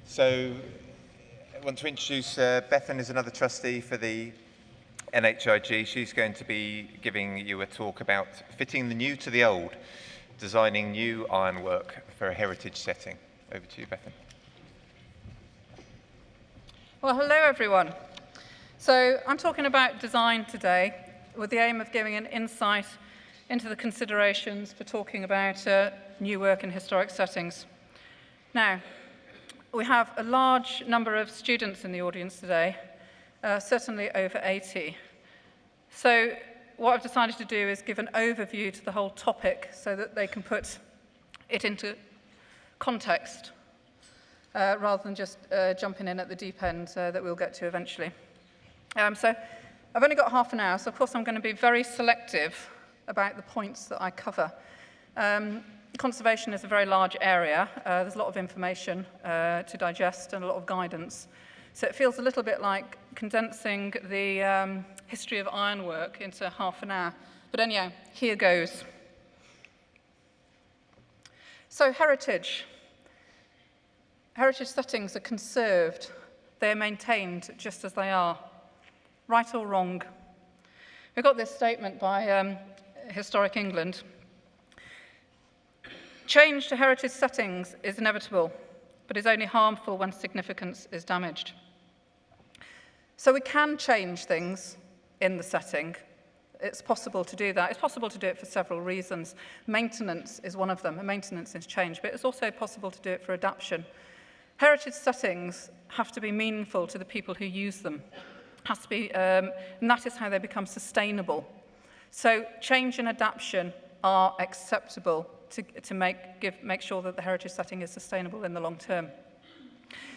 So I want to introduce Bethan is another trustee for the NHIG. She's going to be giving you a talk about fitting the new to the old, designing new ironwork for a heritage setting. Over to you, Bethan. Well, hello everyone. So I'm talking about design today with the aim of giving an insight into the considerations for talking about new work in historic settings. Now, we have a large number of students in the audience today, certainly over 80. So what I've decided to do is give an overview to the whole topic so that they can put it into context rather than just jumping in at the deep end that we'll get to eventually. So I've only got half an hour, so of course I'm going to be very selective about the points that I cover. Conservation is a very large area. There's a lot of information to digest and a lot of guidance. So it feels a little bit like condensing the history of ironwork into half an hour. But anyhow, here goes. So heritage. Heritage settings are conserved. They're maintained just as they are. Right or wrong? We've got this statement by Historic England. Change to heritage settings is inevitable, but is only harmful when significance is damaged. So we can change things in the setting. It's possible to do that. It's possible to do it for several reasons. Maintenance is one of them. Maintenance is change, but it's also possible to do it for adaptation. Heritage settings have to be meaningful to the people who use them. Has to be, and that is how they become sustainable. So change and adaptation are acceptable to make sure that the heritage setting is sustainable in the long term.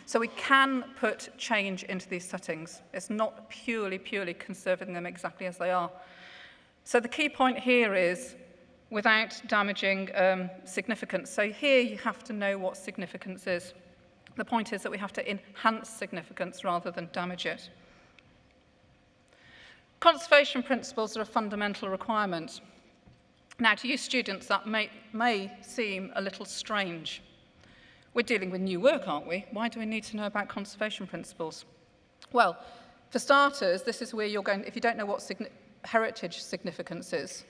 So we can put change into these settings. It's not purely conserving them exactly as they are. So the key point here is without damaging significance. So here you have to know what significance is. The point is that we have to enhance significance rather than damage it. Conservation principles are a fundamental requirement. Now, to you students, that may seem a little strange. We're dealing with new work, aren't we? Why do we need to know about conservation principles? Well, for starters, this is where you're going, if you don't know what heritage significance is,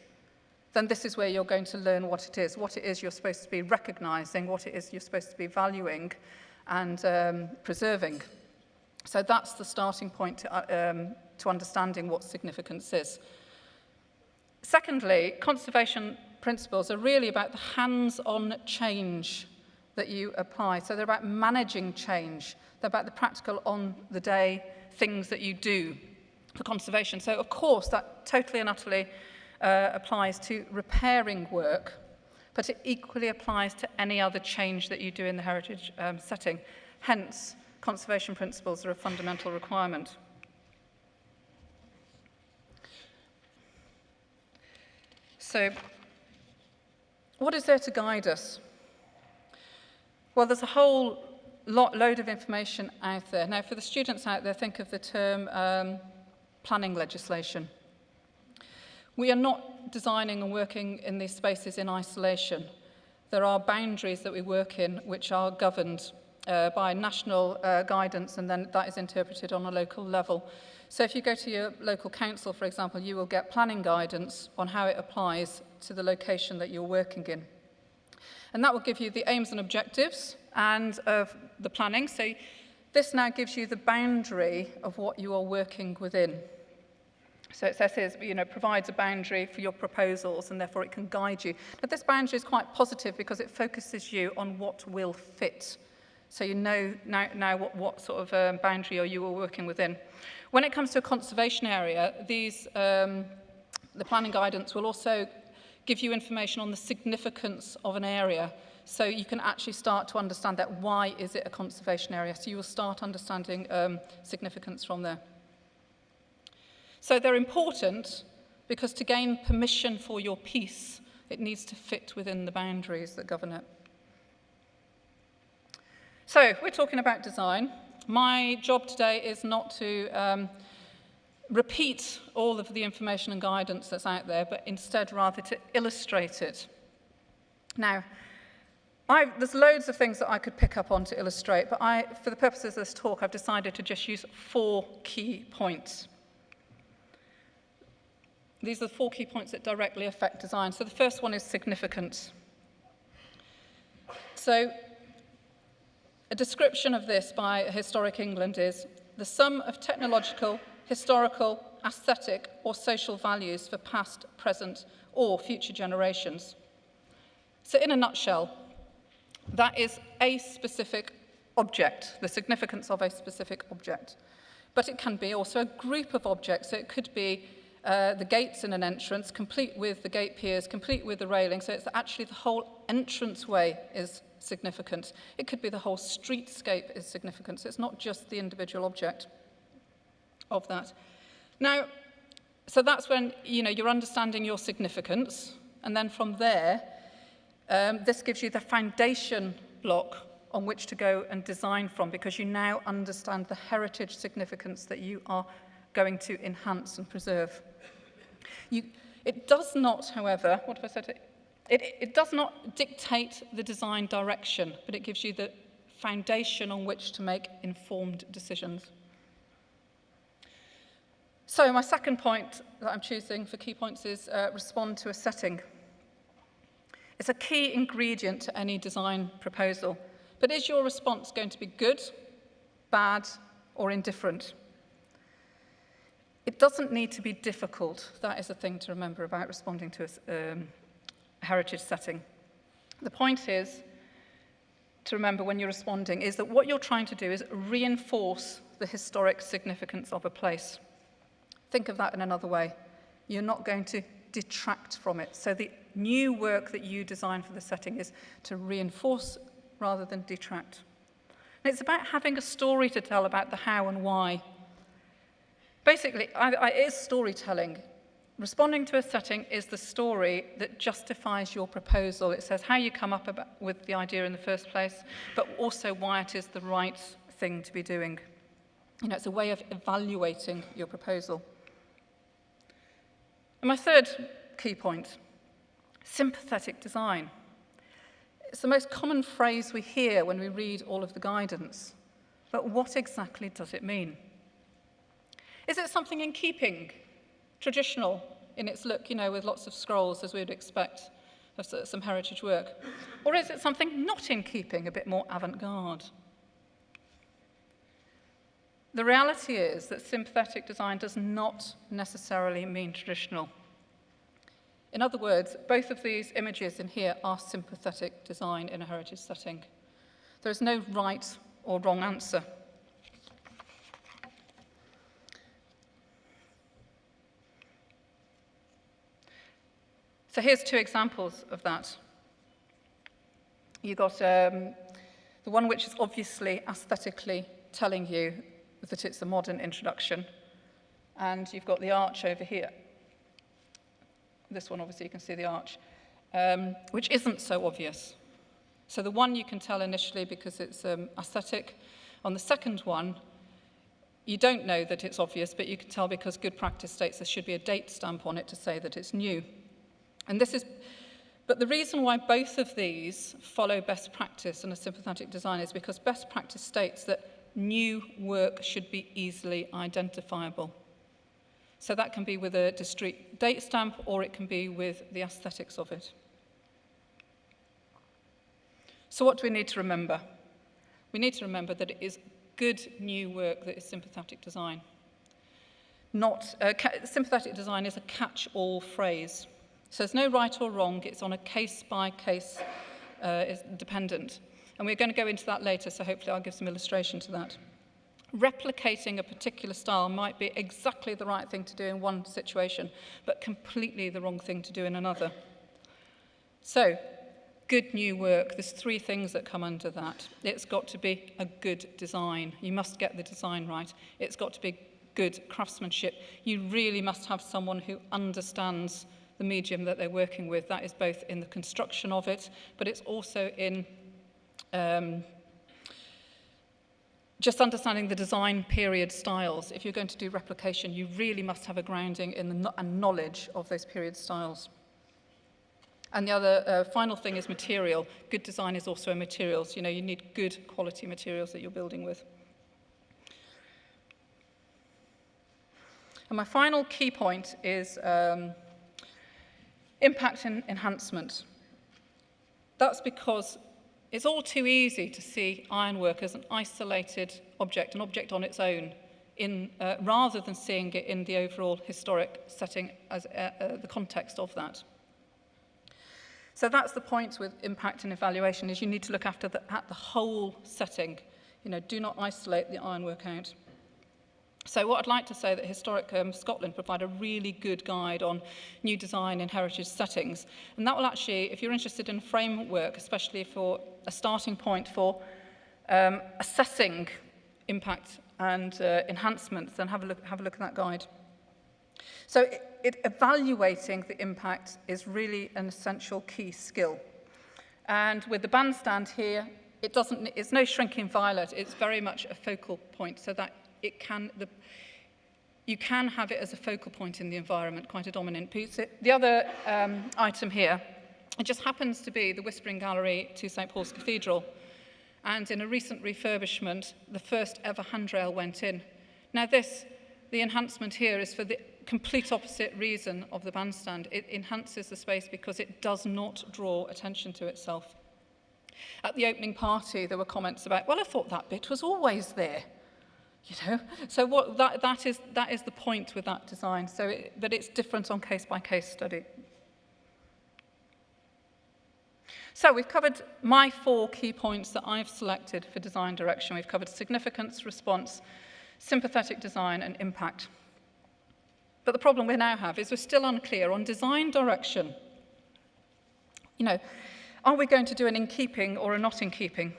then this is where you're going to learn what it is you're supposed to be recognising, what it is you're supposed to be valuing and preserving. So that's the starting point to understanding what significance is. Secondly, conservation principles are really about the hands-on change that you apply. So they're about managing change. They're about the practical on-the-day things that you do for conservation. So of course that totally and utterly applies to repairing work, but it equally applies to any other change that you do in the heritage setting. Hence, conservation principles are a fundamental requirement. So, what is there to guide us? Well, there's a whole load of information out there. Now, for the students out there, think of the term planning legislation. We are not designing and working in these spaces in isolation. There are boundaries that we work in which are governed by national guidance, and then that is interpreted on a local level. So if you go to your local council, for example, you will get planning guidance on how it applies to the location that you're working in. And that will give you the aims and objectives and of the planning. So this now gives you the boundary of what you are working within. So it says here, provides a boundary for your proposals and therefore it can guide you. But this boundary is quite positive because it focuses you on what will fit. So you know now what sort of boundary you are working within. When it comes to a conservation area, the planning guidance will also give you information on the significance of an area. So you can actually start to understand that why is it a conservation area. So you will start understanding significance from there. So they're important because to gain permission for your piece, it needs to fit within the boundaries that govern it. So we're talking about design. My job today is not to repeat all of the information and guidance that's out there, but instead rather to illustrate it. Now, There's loads of things that I could pick up on to illustrate, but for the purposes of this talk, I've decided to just use 4 key points. These are the 4 key points that directly affect design. So the first one is significance. So a description of this by Historic England is the sum of technological, historical, aesthetic, or social values for past, present, or future generations. So in a nutshell, that is a specific object, the significance of a specific object. But it can be also a group of objects. So it could be the gates in an entrance, complete with the gate piers, complete with the railing. So it's actually the whole entranceway is significant. It could be the whole streetscape is significant. So it's not just the individual object of that. Now, so that's when you're understanding your significance, and then from there, this gives you the foundation block on which to go and design from, because you now understand the heritage significance that you are going to enhance and preserve. It does not, however, what have I said? It does not dictate the design direction, but it gives you the foundation on which to make informed decisions. So my second point that I'm choosing for key points is respond to a setting. It's a key ingredient to any design proposal. But is your response going to be good, bad, or indifferent? It doesn't need to be difficult. That is a thing to remember about responding to a heritage setting. The point is to remember when you're responding is that what you're trying to do is reinforce the historic significance of a place. Think of that in another way. You're not going to detract from it. So the new work that you design for the setting is to reinforce rather than detract. And it's about having a story to tell about the how and why. Basically, it is storytelling. Responding to a setting is the story that justifies your proposal. It says how you come up with the idea in the first place, but also why it is the right thing to be doing. It's a way of evaluating your proposal. And my third key point, sympathetic design. It's the most common phrase we hear when we read all of the guidance. But what exactly does it mean? Is it something in keeping, traditional in its look, with lots of scrolls, as we would expect of some heritage work? Or is it something not in keeping, a bit more avant-garde? The reality is that sympathetic design does not necessarily mean traditional. In other words, both of these images in here are sympathetic design in a heritage setting. There is no right or wrong answer. So here's 2 examples of that. You've got the one which is obviously aesthetically telling you that it's a modern introduction, and you've got the arch over here. This one, obviously, you can see the arch, which isn't so obvious. So the one you can tell initially because it's aesthetic. On the second one, you don't know that it's obvious, but you can tell because good practice states there should be a date stamp on it to say that it's new. But the reason why both of these follow best practice in a sympathetic design is because best practice states that new work should be easily identifiable. So that can be with a discrete date stamp, or it can be with the aesthetics of it. So what do we need to remember? We need to remember that it is good new work that is sympathetic design. Sympathetic design is a catch-all phrase. So there's no right or wrong. It's on a case-by-case dependent. And we're going to go into that later, so hopefully I'll give some illustration to that. Replicating a particular style might be exactly the right thing to do in one situation, but completely the wrong thing to do in another. So, good new work, there's 3 things that come under that. It's got to be a good design. You must get the design right. It's got to be good craftsmanship. You really must have someone who understands the medium that they're working with. That is both in the construction of it, but it's also in just understanding the design period styles. If you're going to do replication, you really must have a grounding in the knowledge of those period styles. And the other final thing is material. Good design is also in materials. You know, you need good quality materials that you're building with. And my final key point is impact and enhancement. That's because it's all too easy to see ironwork as an isolated object, an object on its own, rather than seeing it in the overall historic setting as the context of that. So that's the point with impact and evaluation, is you need to look at the whole setting. You know, do not isolate the ironwork out. So what I'd like to say that Historic Scotland provide a really good guide on new design in heritage settings. And that will actually, if you're interested in framework, especially for a starting point for assessing impact and enhancements, then have a look at that guide. So evaluating the impact is really an essential key skill. And with the bandstand here, it's no shrinking violet, it's very much a focal point, so that you can have it as a focal point in the environment, quite a dominant piece. The other item here, it just happens to be the Whispering Gallery to St. Paul's Cathedral. And in a recent refurbishment, the first ever handrail went in. Now the enhancement here is for the complete opposite reason of the bandstand. It enhances the space because it does not draw attention to itself. At the opening party, there were comments about, well, I thought that bit was always there. You know, so that is the point with that design. But it's different on case-by-case study. So we've covered my 4 key points that I've selected for design direction. We've covered significance, response, sympathetic design, and impact. But the problem we now have is we're still unclear on design direction. You know, are we going to do an in keeping or a not in keeping?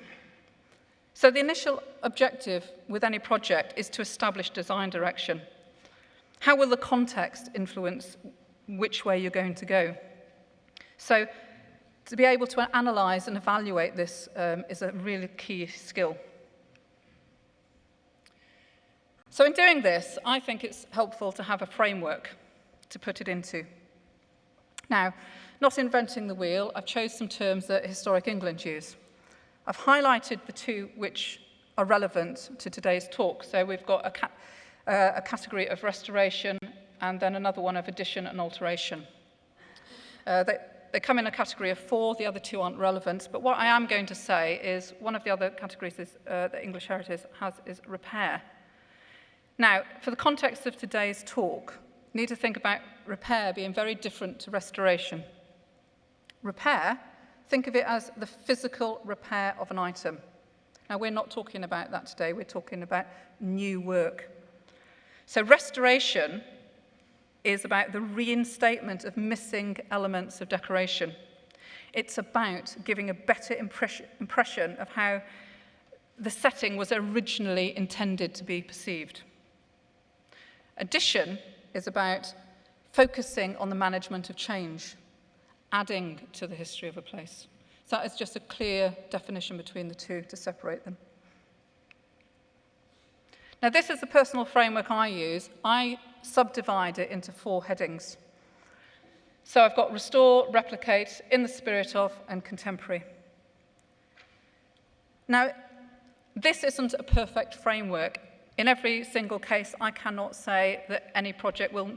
So the initial objective with any project is to establish design direction. How will the context influence which way you're going to go? So to be able to analyse and evaluate this is a really key skill. So in doing this, I think it's helpful to have a framework to put it into. Now, not inventing the wheel, I've chosen some terms that Historic England use. I've highlighted the 2 which are relevant to today's talk. So we've got a category of restoration and then another one of addition and alteration. They come in a category of 4, the other 2 aren't relevant, but what I am going to say is one of the other categories that English Heritage has is repair. Now, for the context of today's talk, you need to think about repair being very different to restoration. Repair, think of it as the physical repair of an item. Now, we're not talking about that today, we're talking about new work. So restoration is about the reinstatement of missing elements of decoration. It's about giving a better impression of how the setting was originally intended to be perceived. Addition is about focusing on the management of change, adding to the history of a place. So that is just a clear definition between the 2 to separate them. Now, this is the personal framework I use. I subdivide it into 4 headings. So I've got restore, replicate, in the spirit of, and contemporary. Now, this isn't a perfect framework. In every single case, I cannot say that any project will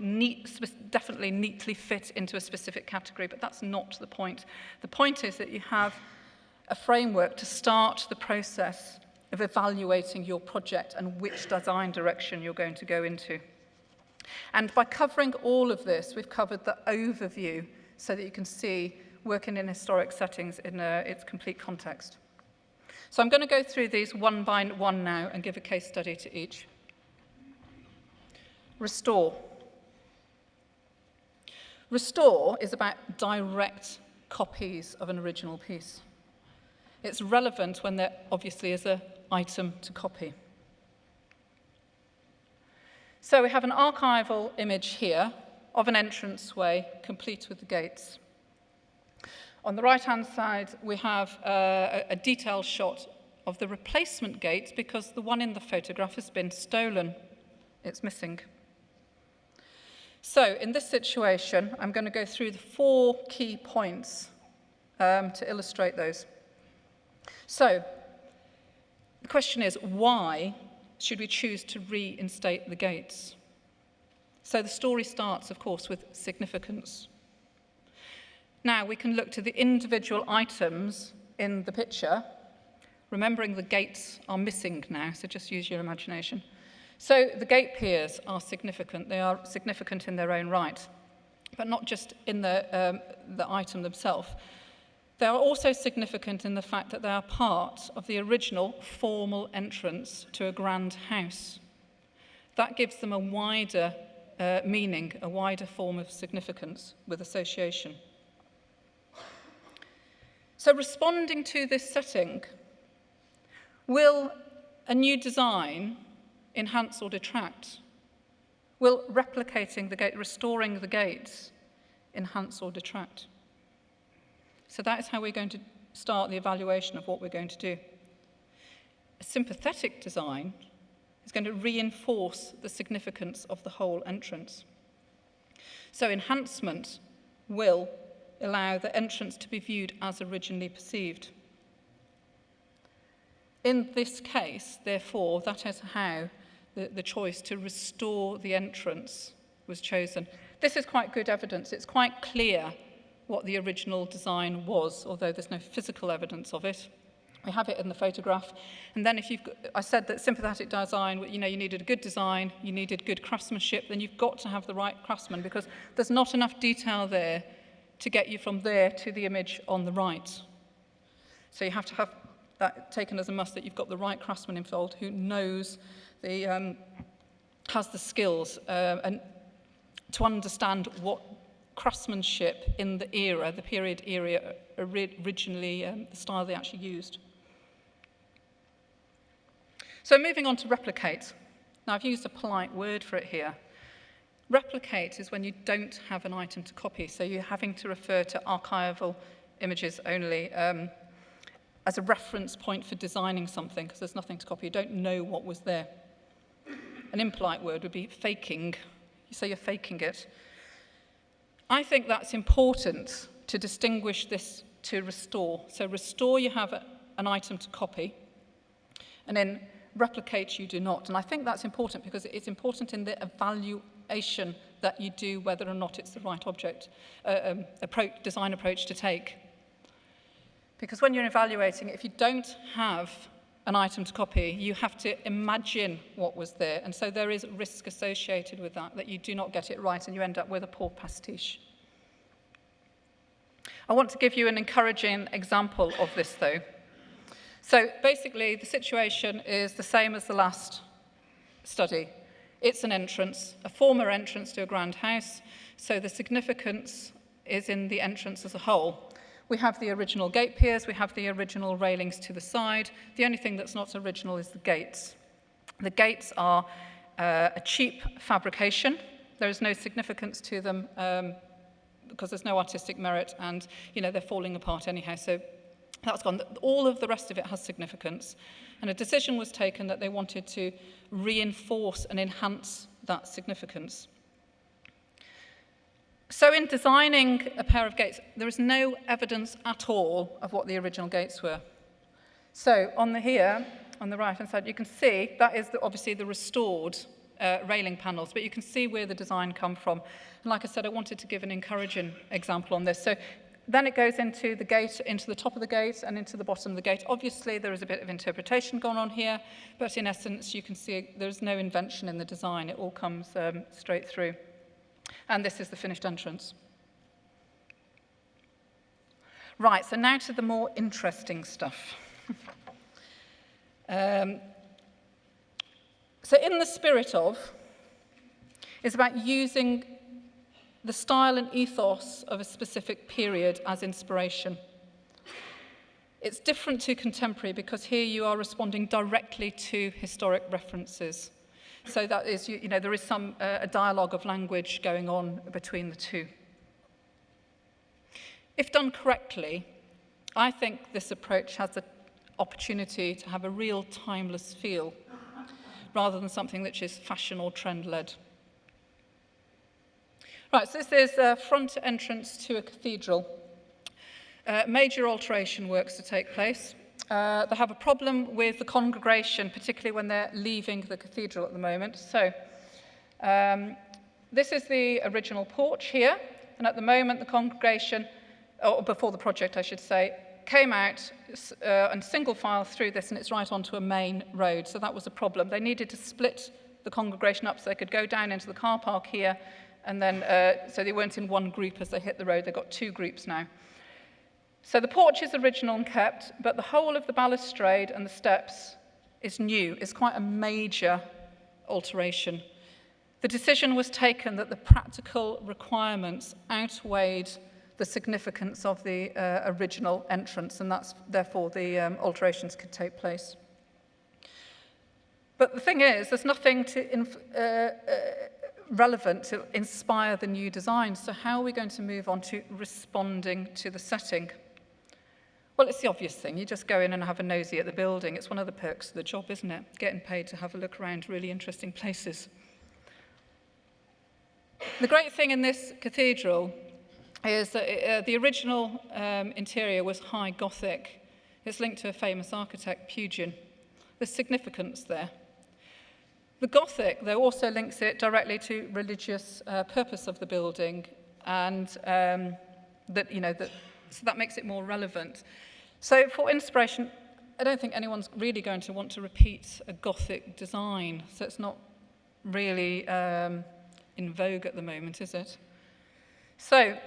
definitely neatly fit into a specific category, but that's not the point. The point is that you have a framework to start the process of evaluating your project and which design direction you're going to go into. And by covering all of this, we've covered the overview so that you can see working in historic settings in its complete context. So I'm going to go through these one by one now and give a case study to each. Restore. Restore is about direct copies of an original piece. It's relevant when there obviously is an item to copy. So we have an archival image here of an entranceway complete with the gates. On the right-hand side, we have a detailed shot of the replacement gate because the one in the photograph has been stolen. It's missing. So in this situation, I'm going to go through the 4 key points to illustrate those. So the question is, why should we choose to reinstate the gates? So the story starts, of course, with significance. Now we can look to the individual items in the picture, remembering the gates are missing now, so just use your imagination. So the gate piers are significant. They are significant in their own right, but not just in the item themselves. They are also significant in the fact that they are part of the original formal entrance to a grand house. That gives them a wider meaning, a wider form of significance with association. So responding to this setting, will a new design enhance or detract? Will replicating the gate, restoring the gates, enhance or detract? So that is how we're going to start the evaluation of what we're going to do. A sympathetic design is going to reinforce the significance of the whole entrance. So enhancement will allow the entrance to be viewed as originally perceived. In this case, therefore, that is how the choice to restore the entrance was chosen. This is quite good evidence. It's quite clear what the original design was, although there's no physical evidence of it. We have it in the photograph. And then I said that sympathetic design, you needed a good design, you needed good craftsmanship, then you've got to have the right craftsman, because there's not enough detail there to get you from there to the image on the right. So you have to have that taken as a must, that you've got the right craftsman involved who knows has the skills and to understand what craftsmanship in the era, the period era, originally, the style they actually used. So moving on to replicate. Now I've used a polite word for it here. Replicate is when you don't have an item to copy, so you're having to refer to archival images only as a reference point for designing something, because there's nothing to copy. You don't know what was there. An impolite word would be faking. You say you're faking it. I think that's important to distinguish this to restore. So restore, you have an item to copy, and then replicate, you do not. And I think that's important because it's important in the evaluation that you do whether or not it's the right object, design approach to take. Because when you're evaluating, if you don't have an item to copy, you have to imagine what was there. And so there is risk associated with that you do not get it right and you end up with a poor pastiche. I want to give you an encouraging example of this, though. So basically, the situation is the same as the last study. It's an entrance, a former entrance to a grand house, so the significance is in the entrance as a whole. We have the original gate piers, we have the original railings to the side. The only thing that's not original is the gates. The gates are a cheap fabrication. There is no significance to them because there's no artistic merit, and they're falling apart anyhow, so that's gone. All of the rest of it has significance, and a decision was taken that they wanted to reinforce and enhance that significance. So in designing a pair of gates, there is no evidence at all of what the original gates were. So on the right-hand side, you can see that is obviously the restored railing panels, but you can see where the design come from. And like I said, I wanted to give an encouraging example on this. So then it goes into the gate, into the top of the gate and into the bottom of the gate. Obviously, there is a bit of interpretation going on here, but in essence, you can see there's no invention in the design. It all comes straight through. And this is the finished entrance. Right, so now to the more interesting stuff. So in the spirit of, is about using the style and ethos of a specific period as inspiration. It's different to contemporary because here you are responding directly to historic references. So that is, there is a dialogue of language going on between the two. If done correctly, I think this approach has the opportunity to have a real timeless feel, rather than something which is fashion or trend-led. Right, so this is a front entrance to a cathedral. Major alteration works to take place. They have a problem with the congregation, particularly when they're leaving the cathedral at the moment. So this is the original porch here, and at the moment the congregation, or before the project I should say, came out and single file through this, and it's right onto a main road. So that was a problem. They needed to split the congregation up so they could go down into the car park here, and then so they weren't in one group as they hit the road. They've got two groups now. So the porch is original and kept, but the whole of the balustrade and the steps is new. It's quite a major alteration. The decision was taken that the practical requirements outweighed the significance of the original entrance, and that's therefore the alterations could take place. But the thing is, there's nothing relevant to inspire the new design. So how are we going to move on to responding to the setting? Well, it's the obvious thing. You just go in and have a nosy at the building. It's one of the perks of the job, isn't it? Getting paid to have a look around really interesting places. The great thing in this cathedral is that the original interior was high Gothic. It's linked to a famous architect, Pugin. There's significance there. The Gothic, though, also links it directly to religious purpose of the building, and so that makes it more relevant. So for inspiration, I don't think anyone's really going to want to repeat a Gothic design, so it's not really in vogue at the moment, is it? So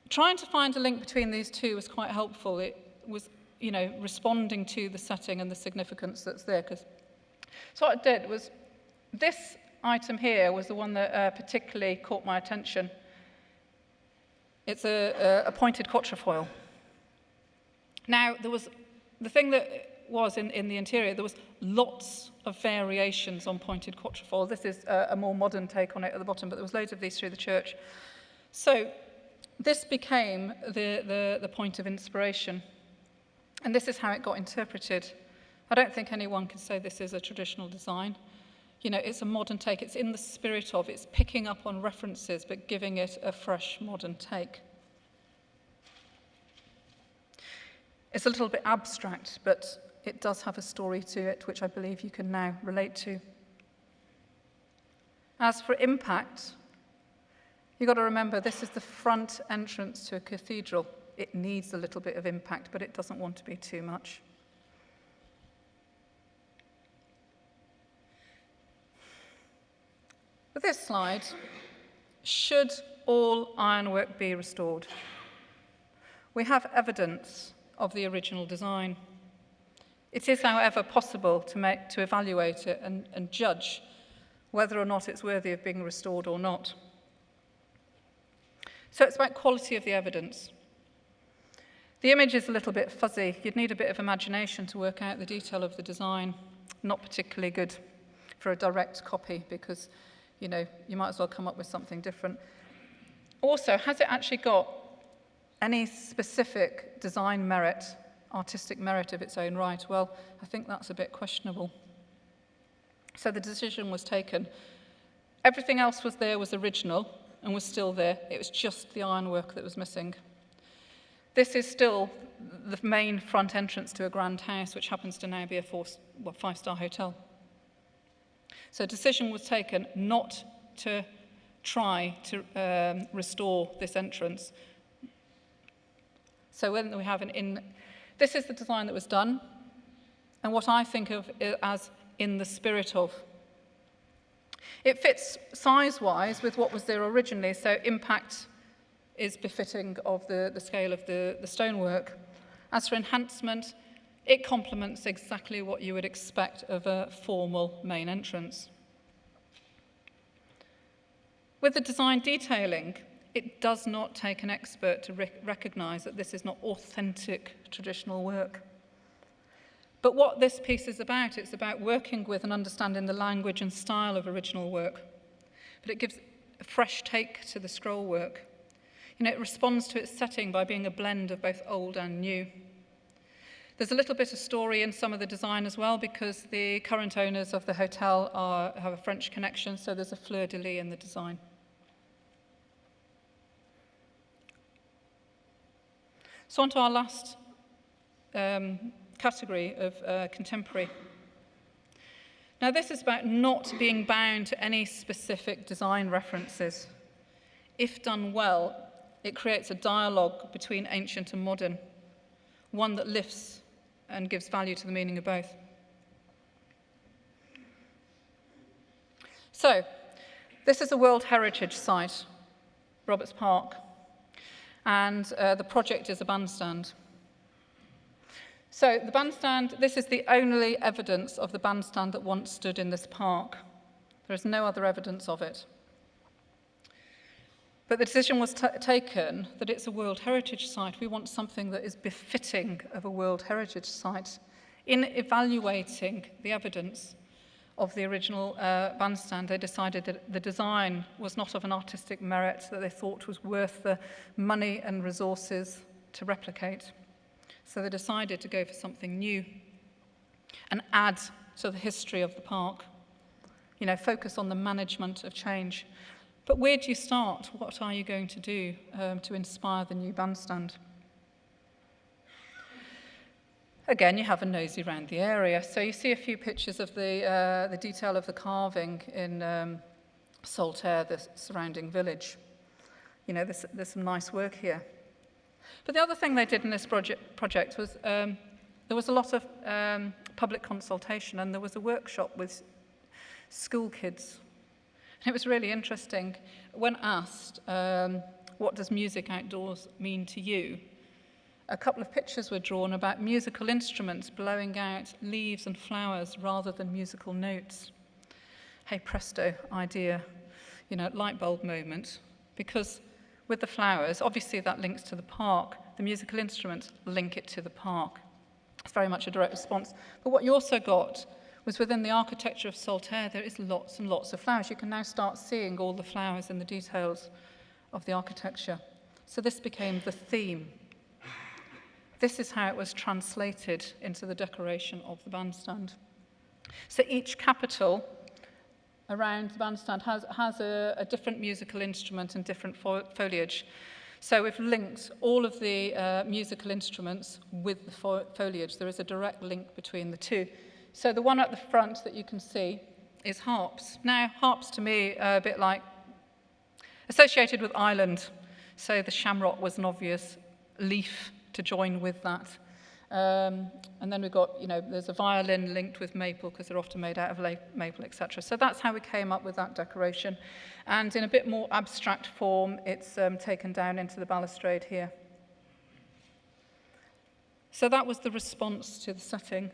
trying to find a link between these two was quite helpful. It was, responding to the setting and the significance that's there. So what I did was, this item here was the one that particularly caught my attention. It's a pointed quatrefoil. Now, the thing that was in the interior, there was lots of variations on pointed quatrefoil. This is a more modern take on it at the bottom, but there was loads of these through the church. So this became the point of inspiration. And this is how it got interpreted. I don't think anyone can say this is a traditional design. It's a modern take. It's in the spirit of, it's picking up on references, but giving it a fresh modern take. It's a little bit abstract, but it does have a story to it, which I believe you can now relate to. As for impact, you've got to remember this is the front entrance to a cathedral. It needs a little bit of impact, but it doesn't want to be too much. With this slide, should all ironwork be restored? We have evidence of the original design. It is, however, possible to evaluate it and judge whether or not it's worthy of being restored or not. So it's about quality of the evidence. The image is a little bit fuzzy. You'd need a bit of imagination to work out the detail of the design. Not particularly good for a direct copy because, you might as well come up with something different. Also, has it actually got any specific design merit, artistic merit of its own right? Well, I think that's a bit questionable. So the decision was taken. Everything else was original and was still there. It was just the ironwork that was missing. This is still the main front entrance to a grand house, which happens to now be a five-star hotel. So a decision was taken not to try to restore this entrance. So when we have this is the design that was done, and what I think of as in the spirit of. It fits size-wise with what was there originally, so impact is befitting of the scale of the stonework. As for enhancement, it complements exactly what you would expect of a formal main entrance. With the design detailing, it does not take an expert to recognise that this is not authentic traditional work. But what this piece is about, it's about working with and understanding the language and style of original work. But it gives a fresh take to the scroll work. It responds to its setting by being a blend of both old and new. There's a little bit of story in some of the design as well, because the current owners of the hotel have a French connection, so there's a fleur-de-lis in the design. So on to our last category of contemporary. Now this is about not being bound to any specific design references. If done well, it creates a dialogue between ancient and modern, one that lifts and gives value to the meaning of both. So, this is a World Heritage Site, Roberts Park, and the project is a bandstand. So the bandstand, this is the only evidence of the bandstand that once stood in this park. There is no other evidence of it. But the decision was taken that it's a World Heritage Site. We want something that is befitting of a World Heritage Site. In evaluating the evidence of the original bandstand, they decided that the design was not of an artistic merit that they thought was worth the money and resources to replicate. So they decided to go for something new and add to the history of the park. You know, focus on the management of change. But where do you start? What are you going to do to inspire the new bandstand? Again, you have a nosy around the area. So you see a few pictures of the detail of the carving in Saltaire, the surrounding village. You know, there's some nice work here. But the other thing they did in this project was there was a lot of public consultation, and there was a workshop with school kids. And it was really interesting. When asked, what does music outdoors mean to you? A couple of pictures were drawn about musical instruments blowing out leaves and flowers rather than musical notes. Hey presto, idea, you know, light bulb moment. Because with the flowers, obviously that links to the park. The musical instruments link it to the park. It's very much a direct response. But what you also got was within the architecture of Saltaire, there is lots and lots of flowers. You can now start seeing all the flowers in the details of the architecture. So this became the theme. This is how it was translated into the decoration of the bandstand. So each capital around the bandstand has a different musical instrument and different foliage. So we've linked all of the musical instruments with the foliage. There is a direct link between the two. So the one at the front that you can see is harps. Now, harps to me are a bit like associated with Ireland. So the shamrock was an obvious leaf to join with that. And then we've got, you know, there's a violin linked with maple because they're often made out of maple, etc. So that's how we came up with that decoration. And in a bit more abstract form, it's taken down into the balustrade here. So that was the response to the setting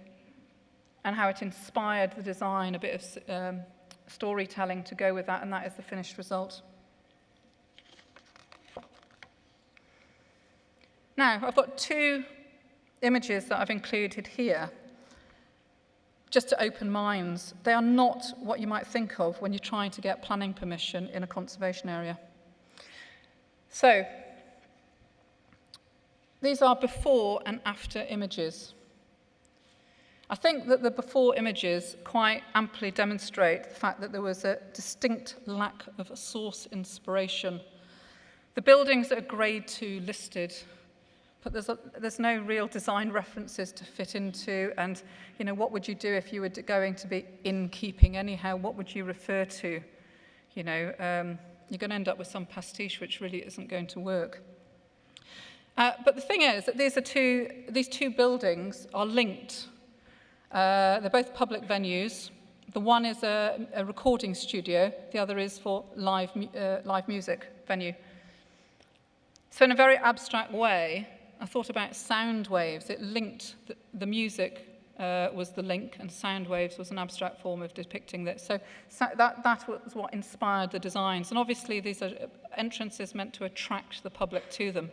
and how it inspired the design, a bit of storytelling to go with that, and that is the finished result. Now, I've got two images that I've included here, just to open minds. They are not what you might think of when you're trying to get planning permission in a conservation area. So, these are before and after images. I think that the before images quite amply demonstrate the fact that there was a distinct lack of source inspiration. The buildings are grade 2 listed, but there's no real design references to fit into, and you know, what would you do if you were going to be in keeping anyhow? What would you refer to? You know, you're going to end up with some pastiche which really isn't going to work. But the thing is that these two buildings are linked. They're both public venues. The one is a recording studio, the other is for live music venue. So in a very abstract way, I thought about sound waves. It linked, the music was the link, and sound waves was an abstract form of depicting that. So that was what inspired the designs. And obviously these are entrances meant to attract the public to them.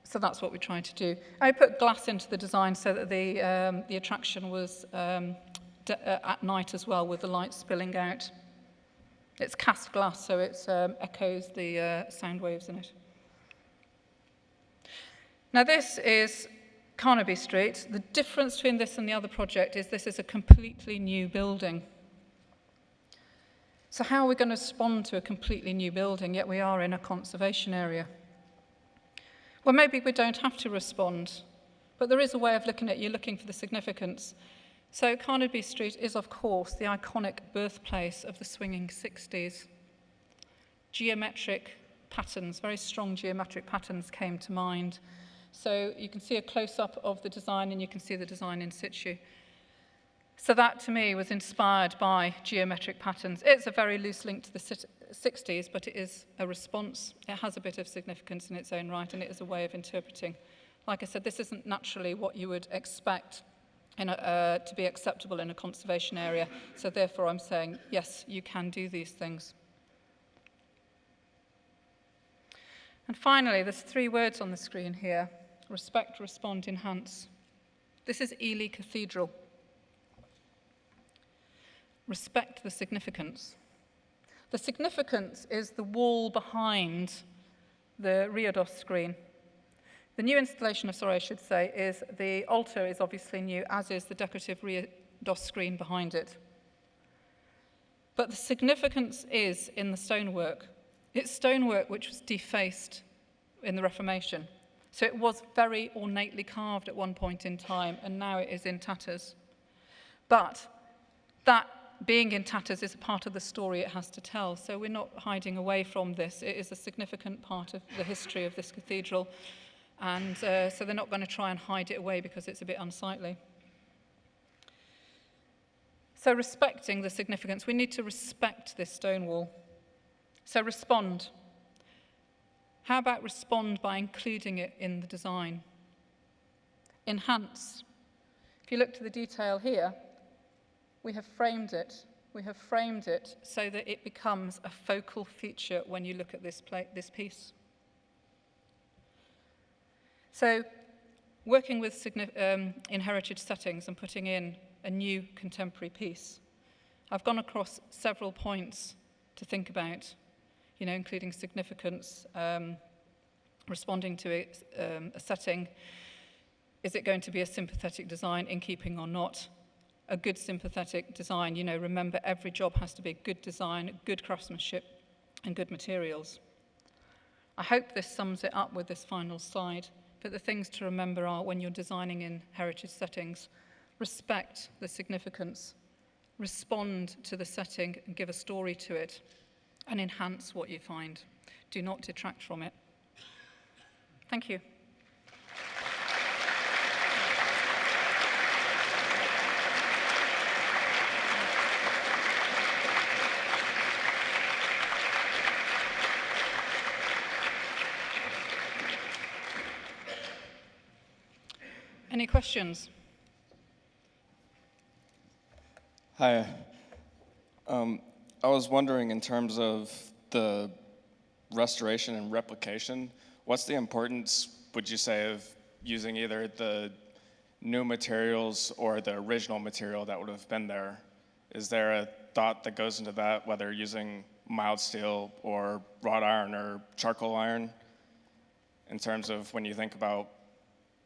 So that's what we tried to do. I put glass into the design so that the attraction was at night as well, with the light spilling out. It's cast glass, so it echoes the sound waves in it. Now this is Carnaby Street. The difference between this and the other project is this is a completely new building. So how are we going to respond to a completely new building, yet we are in a conservation area? Well, maybe we don't have to respond, but there is a way of looking at it. You're looking for the significance. So Carnaby Street is, of course, the iconic birthplace of the swinging 60s. Geometric patterns, very strong geometric patterns came to mind. So you can see a close-up of the design and you can see the design in situ. So that, to me, was inspired by geometric patterns. It's a very loose link to the 60s, but it is a response. It has a bit of significance in its own right, and it is a way of interpreting. Like I said, this isn't naturally what you would expect to be acceptable in a conservation area. So therefore, I'm saying, yes, you can do these things. And finally, there's 3 words on the screen here: respect, respond, enhance. This is Ely Cathedral. Respect the significance. The significance is the wall behind the Riodos screen. The new installation, is the altar is obviously new, as is the decorative Riodos screen behind it. But the significance is in the stonework. It's stonework which was defaced in the Reformation. So it was very ornately carved at one point in time, and now it is in tatters. But that being in tatters is a part of the story it has to tell, so we're not hiding away from this. It is a significant part of the history of this cathedral, and so they're not going to try and hide it away because it's a bit unsightly. So respecting the significance, we need to respect this stone wall. So respond. How about respond by including it in the design? Enhance. If you look to the detail here, we have framed it. We have framed it so that it becomes a focal feature when you look at this piece. So working with in heritage settings and putting in a new contemporary piece, I've gone across several points to think about, including significance, responding to a setting. Is it going to be a sympathetic design in keeping or not? A good sympathetic design, remember every job has to be good design, good craftsmanship, and good materials. I hope this sums it up with this final slide, but the things to remember are when you're designing in heritage settings, respect the significance, respond to the setting and give a story to it, and enhance what you find. Do not detract from it. Thank you. Any questions? Hi. I was wondering, in terms of the restoration and replication, what's the importance, would you say, of using either the new materials or the original material that would have been there? Is there a thought that goes into that, whether using mild steel or wrought iron or charcoal iron, in terms of when you think about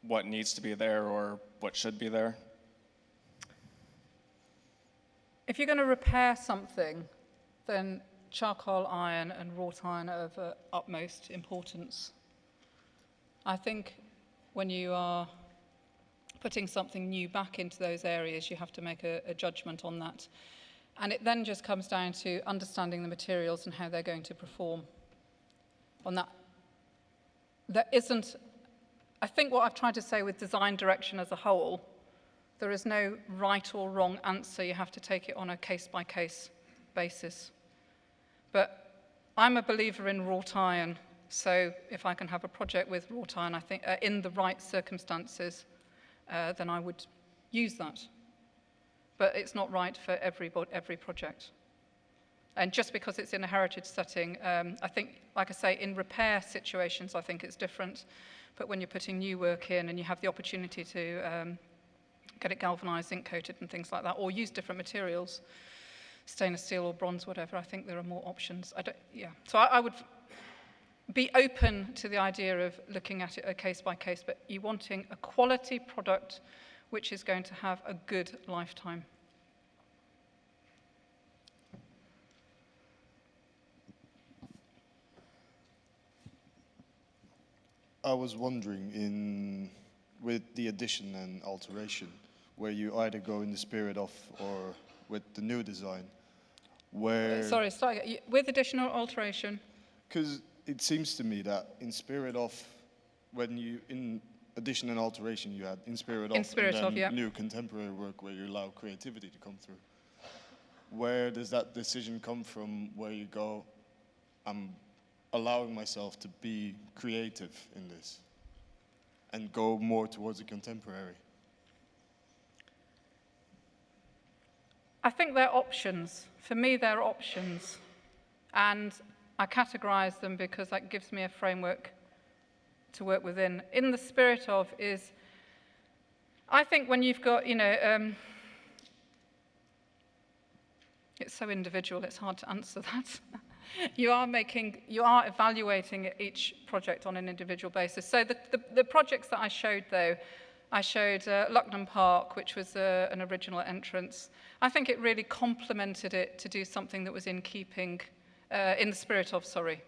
what needs to be there or what should be there? If you're going to repair something, then charcoal iron and wrought iron are of utmost importance. I think when you are putting something new back into those areas, you have to make a judgment on that. And it then just comes down to understanding the materials and how they're going to perform on that. There isn't, I think what I've tried to say with design direction as a whole, there is no right or wrong answer. You have to take it on a case-by-case basis. But I'm a believer in wrought iron, so if I can have a project with wrought iron, I think in the right circumstances, then I would use that. But it's not right for every project. And just because it's in a heritage setting, I think, like I say, in repair situations, I think it's different. But when you're putting new work in and you have the opportunity to get it galvanized, zinc coated and things like that, or use different materials, stainless steel or bronze, whatever, I think there are more options. So I would be open to the idea of looking at it a case by case, but you're wanting a quality product which is going to have a good lifetime. I was wondering, with the addition and alteration, where you either go in the spirit of or with the new design, where... Sorry, start again. With additional alteration? Because it seems to me that in spirit of, when you, in addition and alteration, you had in spirit of, and then new contemporary work where you allow creativity to come through. Where does that decision come from, where you go, I'm allowing myself to be creative in this and go more towards the contemporary? I think they're options. For me, they're options. And I categorize them because that gives me a framework to work within. In the spirit of is, I think when you've got, it's so individual, it's hard to answer that. You are evaluating each project on an individual basis. So the projects that I showed, though, I showed Lucknam Park, which was an original entrance. I think it really complemented it to do something that was in keeping, in the spirit of, sorry.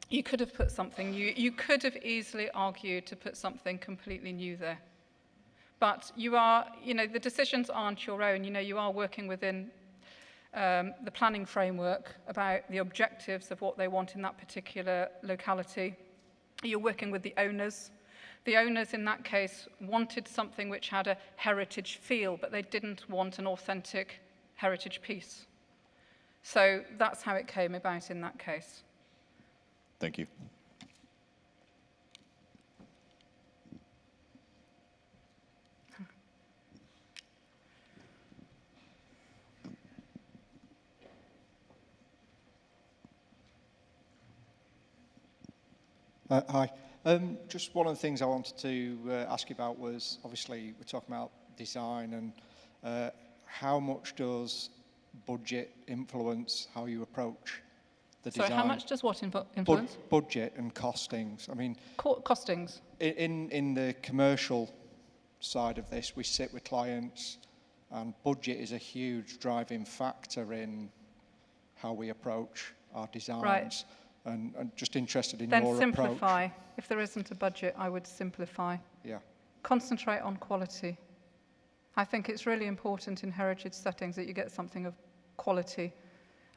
You could have put something, you could have easily argued to put something completely new there. But you are, the decisions aren't your own. You are working within the planning framework about the objectives of what they want in that particular locality. You're working with the owners. The owners in that case wanted something which had a heritage feel, but they didn't want an authentic heritage piece. So that's how it came about in that case. Thank you. Hi. Just one of the things I wanted to ask you about was, obviously, we're talking about design, and how much does budget influence how you approach the design? So how much does what influence? Budget and costings. I mean, costings. In the commercial side of this, we sit with clients, and budget is a huge driving factor in how we approach our designs. Right. And I'm just interested in your approach. Then simplify. If there isn't a budget, I would simplify. Yeah. Concentrate on quality. I think it's really important in heritage settings that you get something of quality.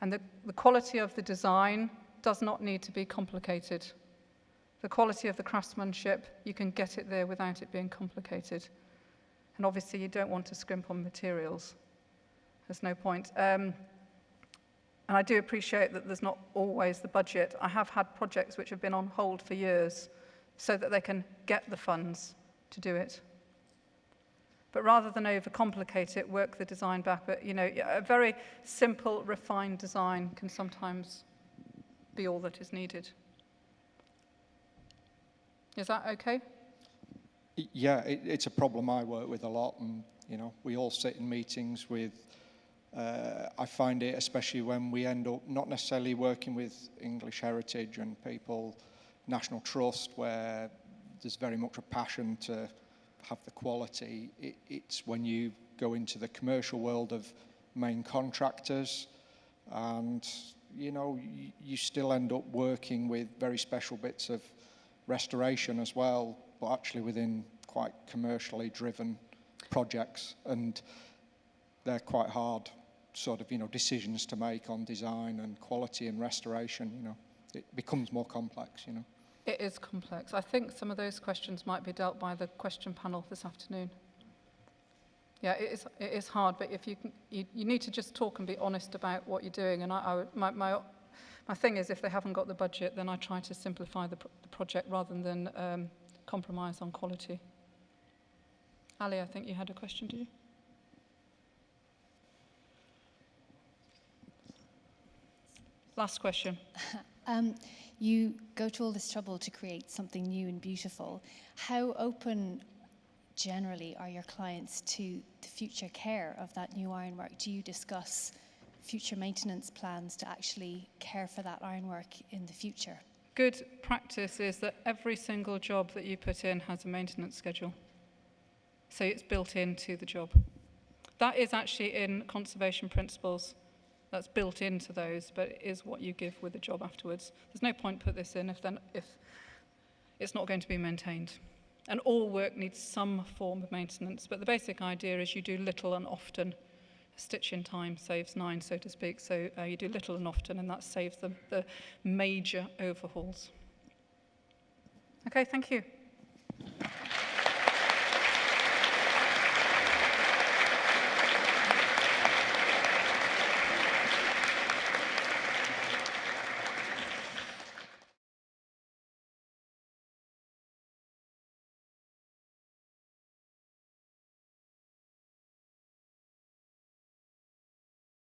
And the quality of the design does not need to be complicated. The quality of the craftsmanship, you can get it there without it being complicated. And obviously, you don't want to scrimp on materials. There's no point. And I do appreciate that there's not always the budget. I have had projects which have been on hold for years so that they can get the funds to do it. But rather than overcomplicate it, work the design back. But, a very simple, refined design can sometimes be all that is needed. Is that okay? Yeah, it's a problem I work with a lot. And, we all sit in meetings with... I find it, especially when we end up not necessarily working with English heritage and people, National Trust, where there's very much a passion to have the quality. It's when you go into the commercial world of main contractors, and you still end up working with very special bits of restoration as well, but actually within quite commercially driven projects, and they're quite hard sort of decisions to make on design and quality and restoration. It becomes more complex. It is complex. I think some of those questions might be dealt by the question panel this afternoon. Yeah, it is hard, but if you need to just talk and be honest about what you're doing. And my thing is, if they haven't got the budget, then I try to simplify the project rather than compromise on quality. Ali, I think you had a question, did you? Last question. You go to all this trouble to create something new and beautiful. How open, generally, are your clients to the future care of that new ironwork? Do you discuss future maintenance plans to actually care for that ironwork in the future? Good practice is that every single job that you put in has a maintenance schedule. So it's built into the job. That is actually in conservation principles. That's built into those, but it is what you give with the job afterwards. There's no point put this in if it's not going to be maintained. And all work needs some form of maintenance, but the basic idea is you do little and often. A stitch in time saves 9, so to speak, so you do little and often, and that saves the major overhauls. Okay, thank you.